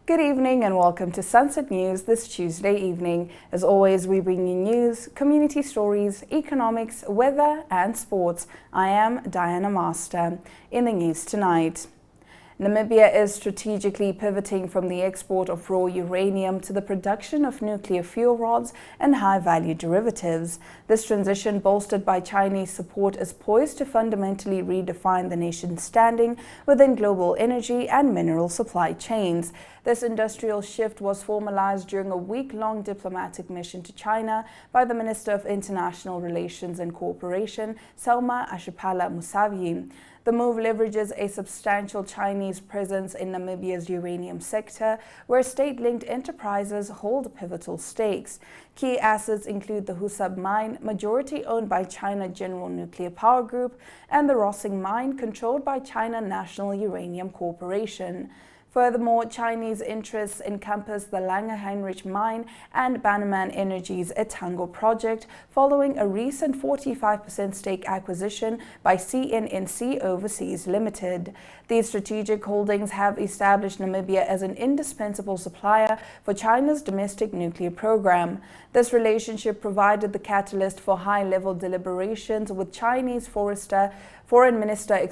Good evening and welcome to Sunset News this Tuesday evening. As always, we bring you news, community stories, economics, weather and sports. I am Diana Master. In the news tonight, Namibia is strategically pivoting from the export of raw uranium to the production of nuclear fuel rods and high-value derivatives. This transition, bolstered by Chinese support, is poised to fundamentally redefine the nation's standing within global energy and mineral supply chains. This industrial shift was formalized during a week-long diplomatic mission to China by the Minister of International Relations and Cooperation, Selma Ashipala Musavi. The move leverages a substantial Chinese presence in Namibia's uranium sector, where state-linked enterprises hold pivotal stakes. Key assets include the Husab mine, majority owned by China General Nuclear Power Group, and the Rossing mine, controlled by China National Uranium Corporation. Furthermore, Chinese interests encompass the Langer Heinrich mine and Bannerman Energy's Etango project, following a recent 45% stake acquisition by CNNC Overseas Limited. These strategic holdings have established Namibia as an indispensable supplier for China's domestic nuclear program. This relationship provided the catalyst for high-level deliberations with Chinese Foreign Minister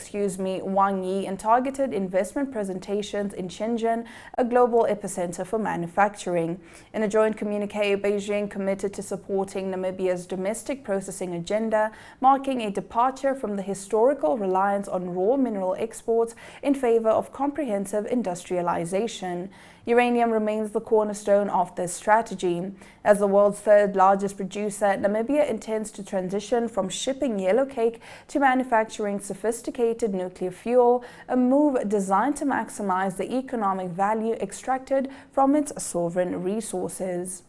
Wang Yi and targeted investment presentations in Shenzhen, a global epicenter for manufacturing. In a joint communique, Beijing committed to supporting Namibia's domestic processing agenda, marking a departure from the historical reliance on raw mineral exports in favor of comprehensive industrialization. Uranium remains the cornerstone of this strategy. As the world's third largest producer, Namibia intends to transition from shipping yellow cake to manufacturing sophisticated nuclear fuel, a move designed to maximize the economic value extracted from its sovereign resources.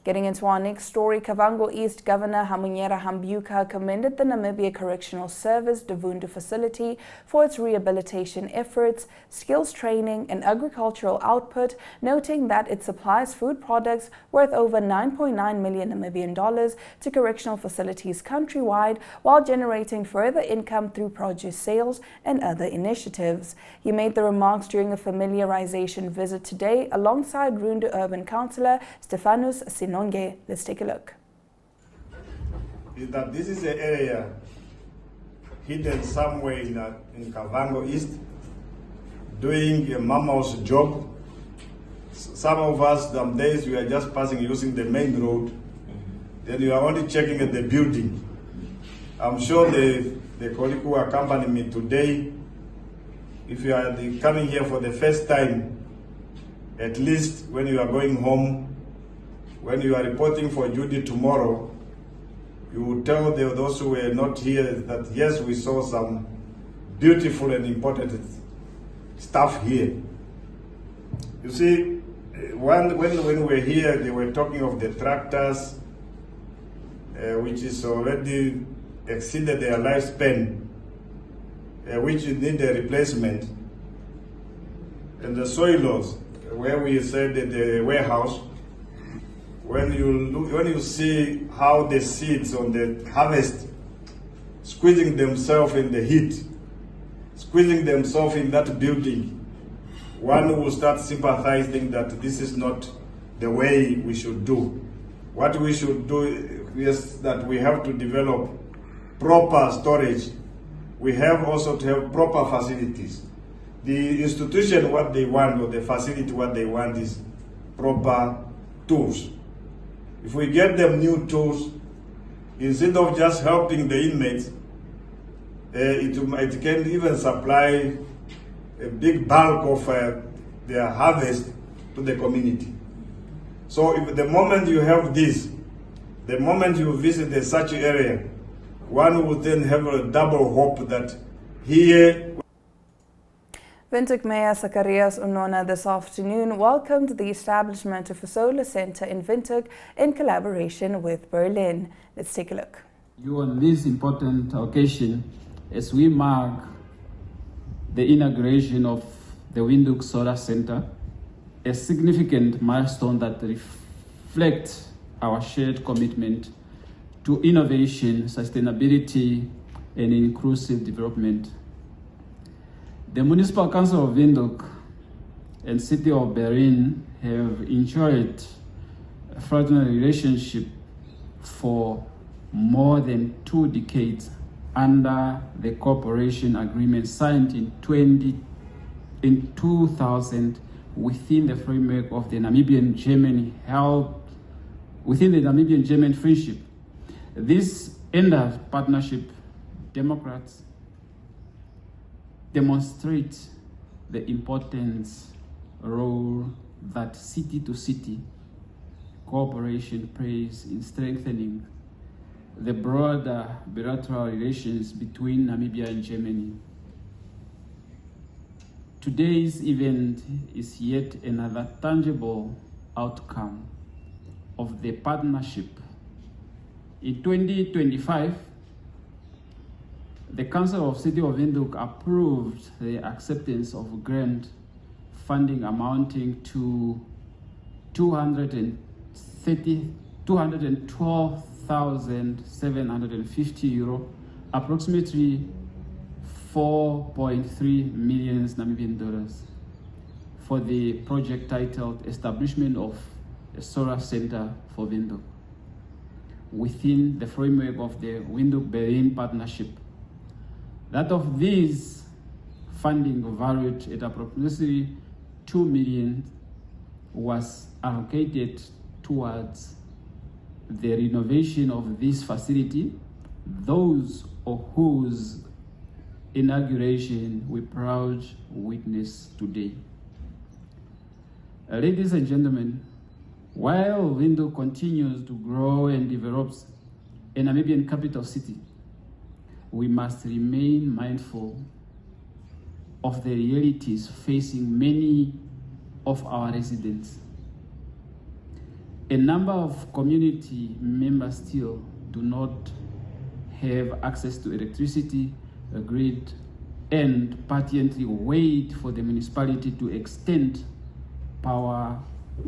Getting into our next story, Kavango East Governor Hamunyera Hambuka commended the Namibia Correctional Service Davundu facility for its rehabilitation efforts, skills training and agricultural output, noting that it supplies food products worth over 9.9 million Namibian dollars to correctional facilities countrywide, while generating further income through produce sales and other initiatives. He made the remarks during a familiarization visit today alongside Rundu Urban Councillor Stefanus Sinonge. Let's take a look. Is that this is an area hidden somewhere in Kavango East, doing a mammoth job. Some of us, some days we are just passing using the main road, then you are only checking at the building. I'm sure the colleague who accompany me today, if you are coming here for the first time, at least when you are going home, when you are reporting for duty tomorrow, you will tell those who were not here that yes, we saw some beautiful and important stuff here. You see, when we were here, they were talking of the tractors, which is already exceeded their lifespan, which need a replacement, and the soilos, where we said that the warehouse. When you see how the seeds on the harvest squeezing themselves in the heat, squeezing themselves in that building, one will start sympathizing that this is not the way we should do. What we should do is that we have to develop proper storage. We have also to have proper facilities. The institution, what they want, or the facility, what they want is proper tools. If we get them new tools, instead of just helping the inmates, it can even supply a big bulk of their harvest to the community. So if the moment you have this, the moment you visit such area, one would then have a double hope that here. Windhoek Mayor Zacharias Unona this afternoon welcomed the establishment of a solar center in Windhoek in collaboration with Berlin. Let's take a look. On this important occasion, as we mark the inauguration of the Windhoek Solar Center, a significant milestone that reflects our shared commitment to innovation, sustainability, and inclusive development. The Municipal Council of Windhoek and City of Berean have enjoyed a fraternal relationship for more than 2 decades under the cooperation agreement signed in 2000 within the framework of the Namibian-German friendship. This ENDA partnership Democrats demonstrate the importance role that city-to-city cooperation plays in strengthening the broader bilateral relations between Namibia and Germany. Today's event is yet another tangible outcome of the partnership. In 2025, the Council of City of Windhoek approved the acceptance of grant funding amounting to 212,750 euro, approximately 4.3 million Namibian dollars, for the project titled Establishment of a Solar Center for Windhoek within the framework of the Windhoek-Berean Partnership. That of these funding valued at approximately 2 million was allocated towards the renovation of this facility, those of whose inauguration we proud witness today. Ladies and gentlemen, while Windhoek continues to grow and develops a Namibian capital city, we must remain mindful of the realities facing many of our residents. A number of community members still do not have access to electricity, a grid, and patiently wait for the municipality to extend power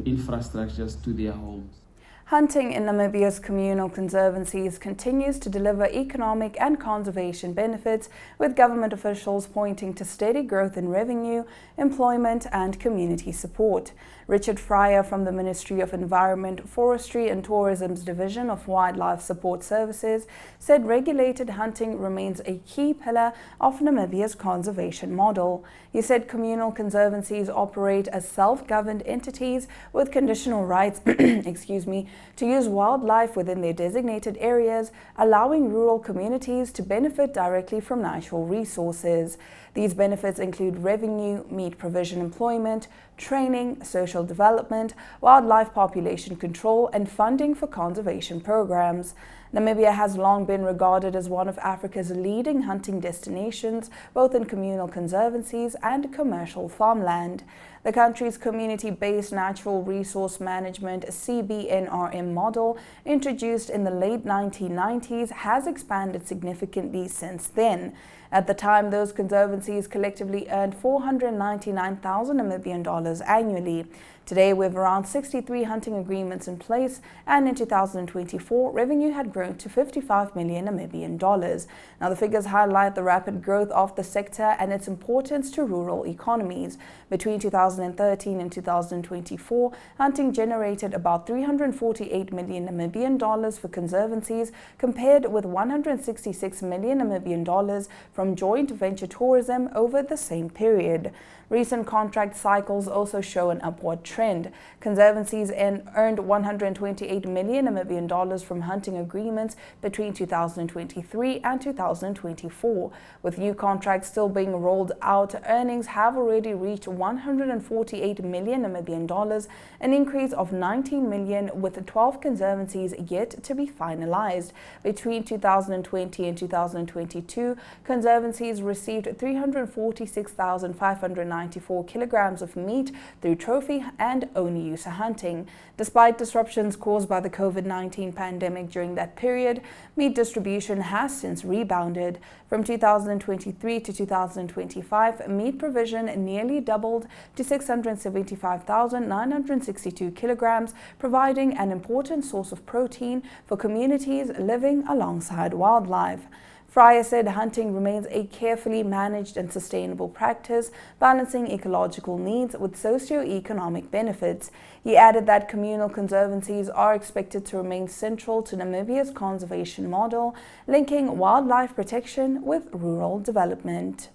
infrastructures to their homes. Hunting in Namibia's communal conservancies continues to deliver economic and conservation benefits, with government officials pointing to steady growth in revenue, employment and community support. Richard Fryer from the Ministry of Environment, Forestry and Tourism's Division of Wildlife Support Services said regulated hunting remains a key pillar of Namibia's conservation model. He said communal conservancies operate as self-governed entities with conditional rights to use wildlife within their designated areas, allowing rural communities to benefit directly from natural resources. These benefits include revenue, meat provision, employment, training, social development, wildlife population control, and funding for conservation programs. Namibia has long been regarded as one of Africa's leading hunting destinations, both in communal conservancies and commercial farmland. The country's community-based natural resource management CBNRM model, introduced in the late 1990s, has expanded significantly since then. At the time, those conservancies collectively earned 499,000 Namibian dollars annually. Today, we have around 63 hunting agreements in place, and in 2024, revenue had grown to 55 million Namibian dollars. Now, the figures highlight the rapid growth of the sector and its importance to rural economies. Between 2013 and 2024, hunting generated about 348 million Namibian dollars for conservancies, compared with 166 million Namibian dollars from joint venture tourism over the same period. Recent contract cycles also show an upward trend. Conservancies earned 128 million Namibian dollars from hunting agreements between 2023 and 2024. With new contracts still being rolled out, earnings have already reached 148 million Namibian dollars, an increase of 19 million, with 12 conservancies yet to be finalized. Between 2020 and 2022, conservancies received 346,594 kilograms of meat through trophy and own use hunting. Despite disruptions caused by the COVID-19 pandemic during that period, meat distribution has since rebounded. From 2023 to 2025, meat provision nearly doubled to 675,962 kilograms, providing an important source of protein for communities living alongside wildlife. Fryer said hunting remains a carefully managed and sustainable practice, balancing ecological needs with socio-economic benefits. He added that communal conservancies are expected to remain central to Namibia's conservation model, linking wildlife protection with rural development.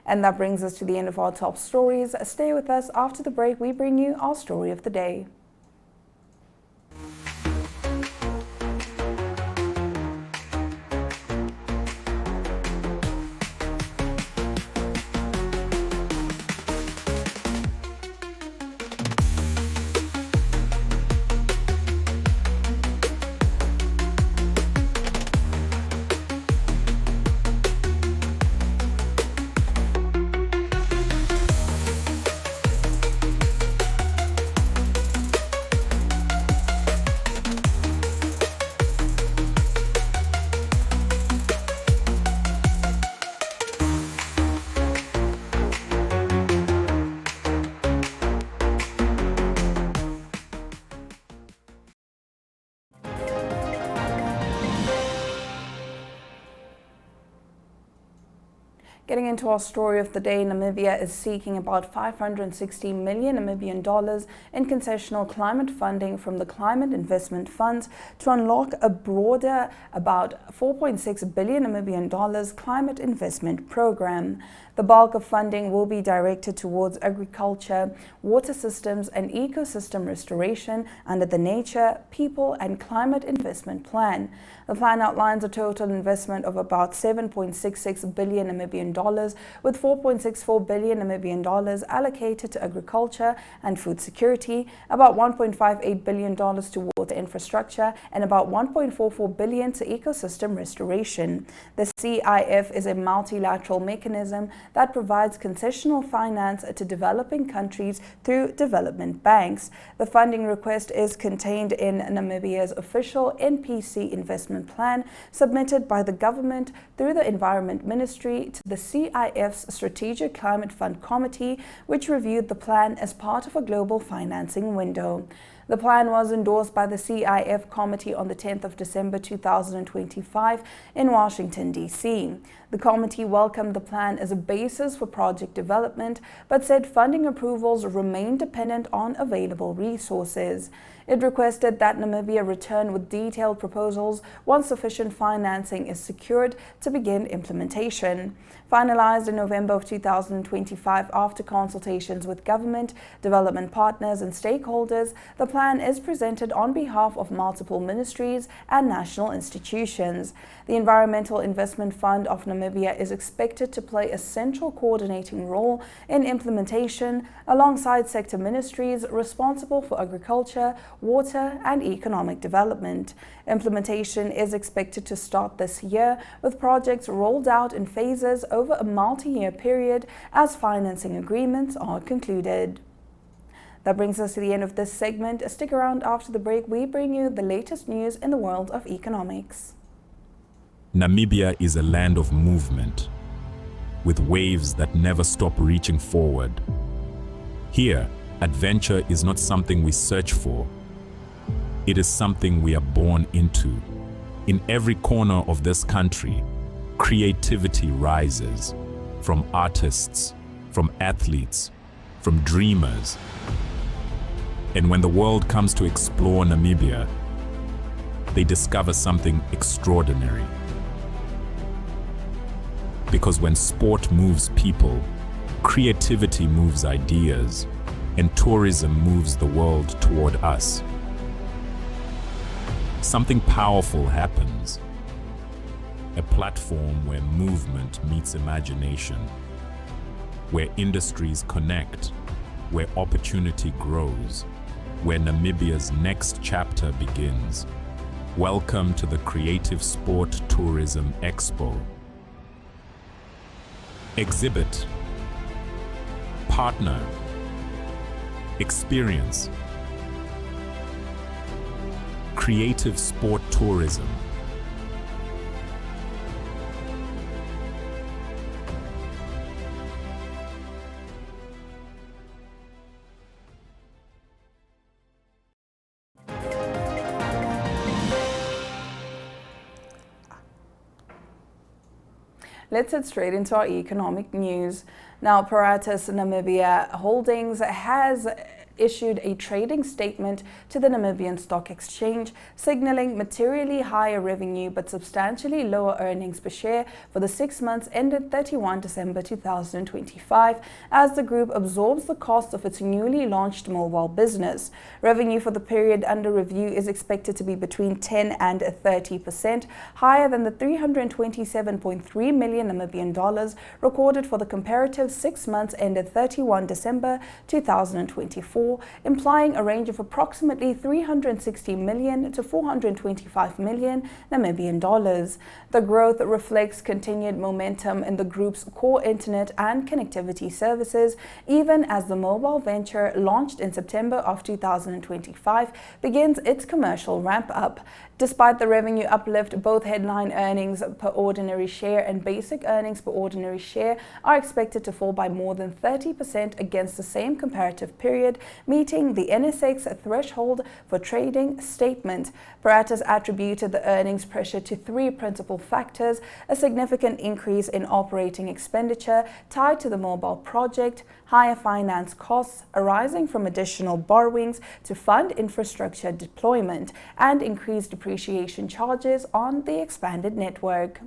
And that brings us to the end of our top stories. Stay with us. After the break, we bring you our story of the day. Getting into our story of the day, Namibia is seeking about 560 million Namibian dollars in concessional climate funding from the Climate Investment Fund to unlock a broader, about 4.6 billion Namibian dollars climate investment program. The bulk of funding will be directed towards agriculture, water systems, and ecosystem restoration under the Nature, People, and Climate Investment Plan. The plan outlines a total investment of about 7.66 billion Namibian dollars, with 4.64 billion Namibian dollars allocated to agriculture and food security, about 1.58 billion dollars to water infrastructure, and about 1.44 billion to ecosystem restoration. The CIF is a multilateral mechanism that provides concessional finance to developing countries through development banks. The funding request is contained in Namibia's official NPC investment plan submitted by the government through the Environment Ministry to the CIF's Strategic Climate Fund Committee, which reviewed the plan as part of a global financing window. The plan was endorsed by the CIF committee on the 10th of December 2025 in Washington, D.C. The committee welcomed the plan as a basis for project development, but said funding approvals remain dependent on available resources. It requested that Namibia return with detailed proposals once sufficient financing is secured to begin implementation. Finalized in November of 2025 after consultations with government, development partners and stakeholders, the plan is presented on behalf of multiple ministries and national institutions. The Environmental Investment Fund of Namibia is expected to play a central coordinating role in implementation alongside sector ministries responsible for agriculture, water and economic development. Implementation is expected to start this year, with projects rolled out in phases over a multi-year period as financing agreements are concluded. That brings us to the end of this segment. Stick around after the break. We bring you the latest news in the world of economics. Namibia is a land of movement, with waves that never stop reaching forward. Here, adventure is not something we search for. It is something we are born into. In every corner of this country, creativity rises, from artists, from athletes, from dreamers. And when the world comes to explore Namibia, they discover something extraordinary. Because when sport moves people, creativity moves ideas, and tourism moves the world toward us. Something powerful happens. A platform where movement meets imagination, where industries connect, where opportunity grows, where Namibia's next chapter begins. Welcome to the Creative Sport Tourism Expo. Exhibit, partner, experience. Creative Sport Tourism. let's head straight into our economic news. Now, Paratus Namibia Holdings has issued a trading statement to the Namibian Stock Exchange, signaling materially higher revenue but substantially lower earnings per share for the 6 months ended 31 December 2025, as the group absorbs the cost of its newly launched mobile business. Revenue for the period under review is expected to be between 10 and 30% higher than the 327.3 million Namibian dollars recorded for the comparative 6 months ended 31 December 2024. Implying a range of approximately 360 million to 425 million Namibian dollars. The growth reflects continued momentum in the group's core internet and connectivity services, even as the mobile venture launched in September of 2025 begins its commercial ramp-up. Despite the revenue uplift, both headline earnings per ordinary share and basic earnings per ordinary share are expected to fall by more than 30% against the same comparative period, meeting the NSX threshold for trading statement. Paratus attributed the earnings pressure to three principal factors: a significant increase in operating expenditure tied to the mobile project, higher finance costs arising from additional borrowings to fund infrastructure deployment, and increased depreciation charges on the expanded network.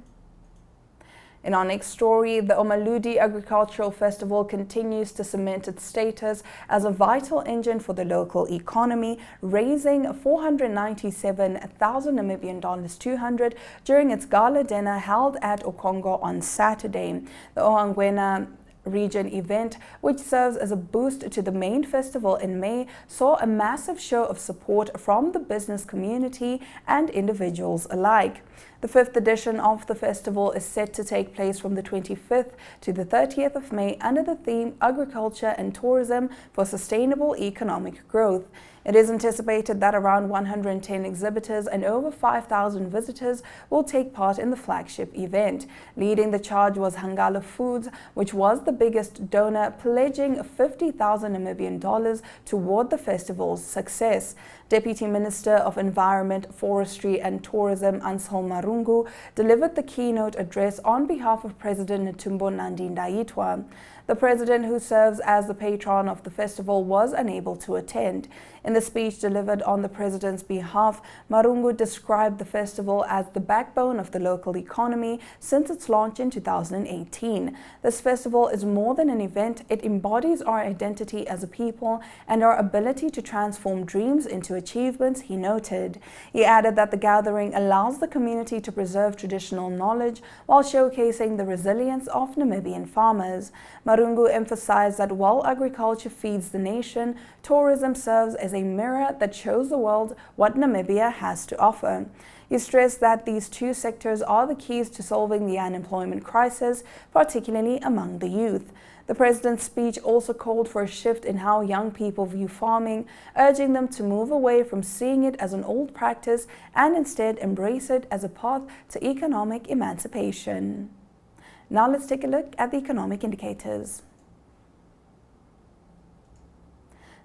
In our next story, the Omaludi Agricultural Festival continues to cement its status as a vital engine for the local economy, raising 497,000 Namibian dollars 200 during its gala dinner held at Okongo on Saturday. The Ohangwena region event, which serves as a boost to the main festival in May, saw a massive show of support from the business community and individuals alike. The 5th edition of the festival is set to take place from the 25th to the 30th of May under the theme Agriculture and Tourism for Sustainable Economic Growth. It is anticipated that around 110 exhibitors and over 5,000 visitors will take part in the flagship event. Leading the charge was Hangala Foods, which was the biggest donor, pledging 50,000 Namibian dollars toward the festival's success. Deputy Minister of Environment, Forestry and Tourism, Anshel Marungu, delivered the keynote address on behalf of President Netumbo Nandi Ndaitwah. The president, who serves as the patron of the festival, was unable to attend. In the speech delivered on the president's behalf, Marungu described the festival as the backbone of the local economy since its launch in 2018. This festival is more than an event. It embodies our identity as a people and our ability to transform dreams into achievements, he noted. He added that the gathering allows the community to preserve traditional knowledge while showcasing the resilience of Namibian farmers. Marungu emphasized that while agriculture feeds the nation, tourism serves as a mirror that shows the world what Namibia has to offer. He stressed that these two sectors are the keys to solving the unemployment crisis, particularly among the youth. The president's speech also called for a shift in how young people view farming, urging them to move away from seeing it as an old practice and instead embrace it as a path to economic emancipation. Now let's take a look at the economic indicators.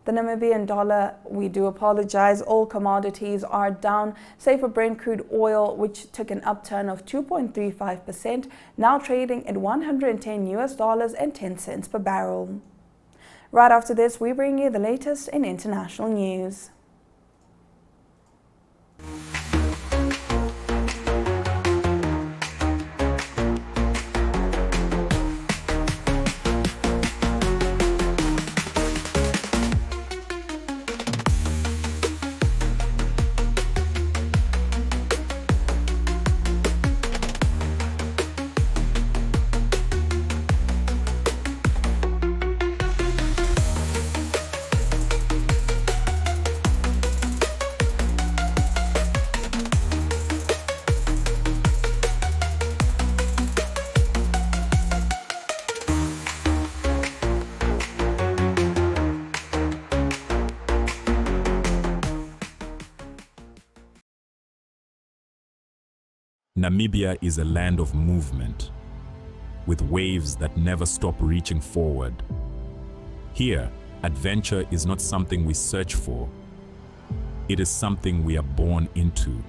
The Namibian dollar, we do apologize, all commodities are down, save for Brent crude oil, which took an upturn of 2.35%, now trading at $110.10 per barrel. Right after this, we bring you the latest in international news. Namibia is a land of movement, with waves that never stop reaching forward. Here, adventure is not something we search for. It is something we are born into.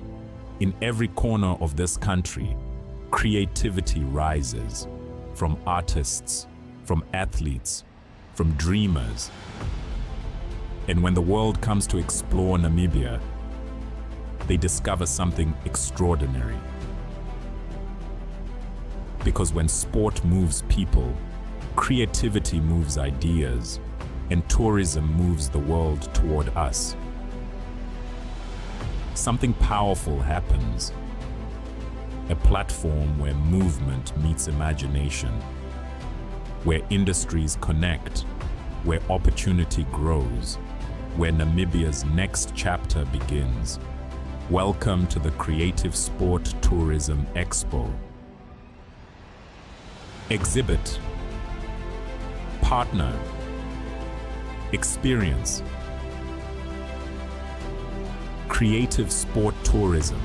In every corner of this country, creativity rises from artists, from athletes, from dreamers. And when the world comes to explore Namibia, they discover something extraordinary. Because when sport moves people, creativity moves ideas, and tourism moves the world toward us. Something powerful happens. A platform where movement meets imagination, where industries connect, where opportunity grows, where Namibia's next chapter begins. Welcome to the Creative Sport Tourism Expo. Exhibit, partner, experience. Creative Sport Tourism.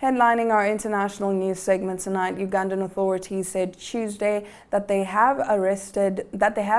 Headlining our international news segment tonight, Ugandan authorities said Tuesday that they have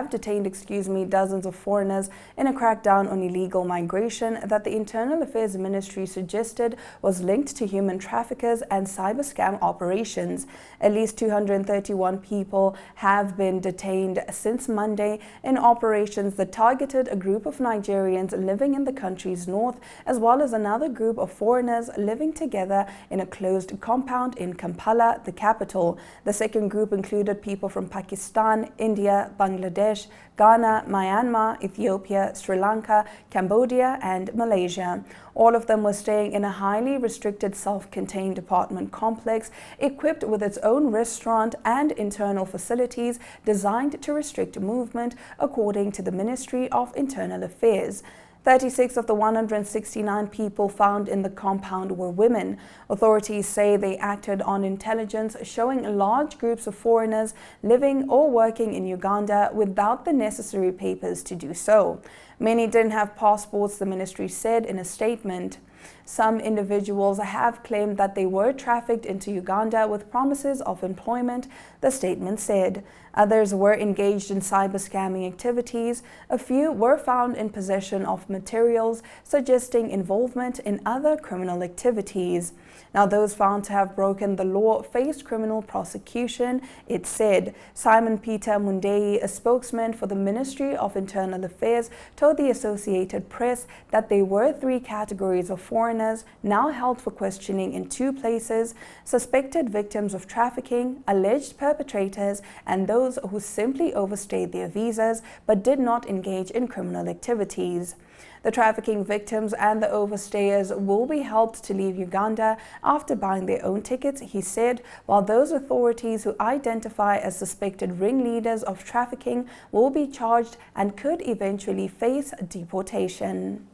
detained, dozens of foreigners in a crackdown on illegal migration that the Internal Affairs Ministry suggested was linked to human traffickers and cyber scam operations. At least 231 people have been detained since Monday in operations that targeted a group of Nigerians living in the country's north, as well as another group of foreigners living together in a closed compound in Kampala, the capital. The second group included people from Pakistan, India, Bangladesh, Ghana, Myanmar, Ethiopia, Sri Lanka, Cambodia, and Malaysia. All of them were staying in a highly restricted self-contained apartment complex equipped with its own restaurant and internal facilities designed to restrict movement, according to the Ministry of Internal Affairs. 36 of the 169 people found in the compound were women. Authorities say they acted on intelligence showing large groups of foreigners living or working in Uganda without the necessary papers to do so. Many didn't have passports, the ministry said in a statement. Some individuals have claimed that they were trafficked into Uganda with promises of employment, the statement said. Others were engaged in cyber scamming activities. A few were found in possession of materials suggesting involvement in other criminal activities. Now, those found to have broken the law faced criminal prosecution, it said. Simon Peter Mundei, a spokesman for the Ministry of Internal Affairs, told the Associated Press that there were 3 categories of foreigners now held for questioning in 2 places: suspected victims of trafficking, alleged perpetrators, and those who simply overstayed their visas but did not engage in criminal activities. The trafficking victims and the overstayers will be helped to leave Uganda after buying their own tickets, he said, while those authorities who identify as suspected ringleaders of trafficking will be charged and could eventually face deportation.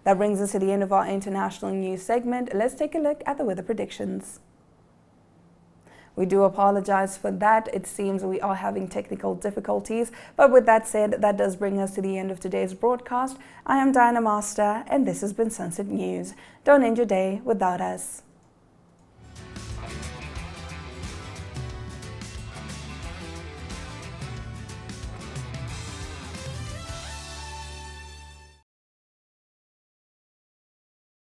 That brings us to the end of our international news segment. Let's take a look at the weather predictions. We do apologize for that. It seems we are having technical difficulties. But with that said, that does bring us to the end of today's broadcast. I am Diana Master, and this has been Sunset News. Don't end your day without us.